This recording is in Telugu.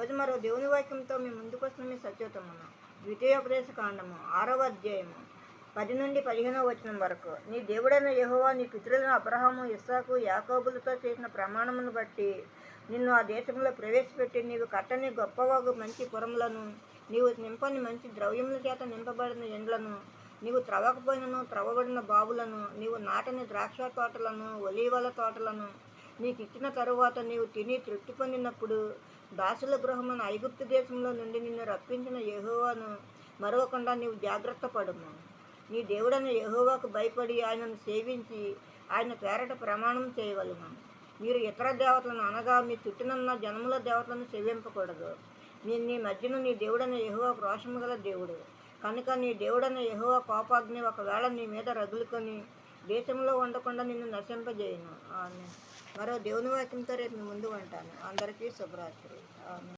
ఈరోజు మరో దేవుని వాక్యంతో మీ ముందుకు వస్తున్న మీ సత్యోత్తమును ద్వితీయోపదేశ కాండము 6వ అధ్యాయము 10 నుండి 15వ వచనం వరకు. నీ దేవుడైన యెహోవా నీ పితరులైన అబ్రహాము, ఇస్సాకు, యాకోబులతో చేసిన ప్రమాణమును బట్టి నిన్ను ఆ దేశంలో ప్రవేశపెట్టి నీవు కట్టని గొప్పవాగు మంచి పురములను, నీవు నింపని మంచి ద్రవ్యముల చేత నింపబడిన ఇండ్లను, నీవు త్రవ్వకపోయినను త్రవ్వబడిన బావులను, నీవు నాటని ద్రాక్ష తోటలను, ఒలీవల తోటలను నీకు ఇచ్చిన తరువాత నీవు తిని తృప్తి పొందినప్పుడు దాసుల గృహమున ఐగుప్తు దేశంలో నుండి నిన్ను రప్పించిన యెహోవాను మరవకుండా నీవు జాగ్రత్త పడుము. నీ దేవుడైన యెహోవాకు భయపడి ఆయనను సేవించి ఆయన పేరట ప్రమాణం చేయవలెను. మీరు ఇతర దేవతలను అనగా మీ చుట్టూనున్న జనముల దేవతలను సేవింపకూడదు. నీ మధ్యన నీ దేవుడైన యెహోవా రోషము గల దేవుడు కనుక నీ దేవుడైన యెహోవా కోపాగ్ని ఒకవేళ నీ మీద రగులుకొని దేశంలో ఉండకుండా నిన్ను నశింపజేయును. ఆమేన్. మరో దేవుని వాక్యంతో రేపు మీ ముందు ఉంటాను. అందరికీ శుభరాత్రి. ఆమేన్.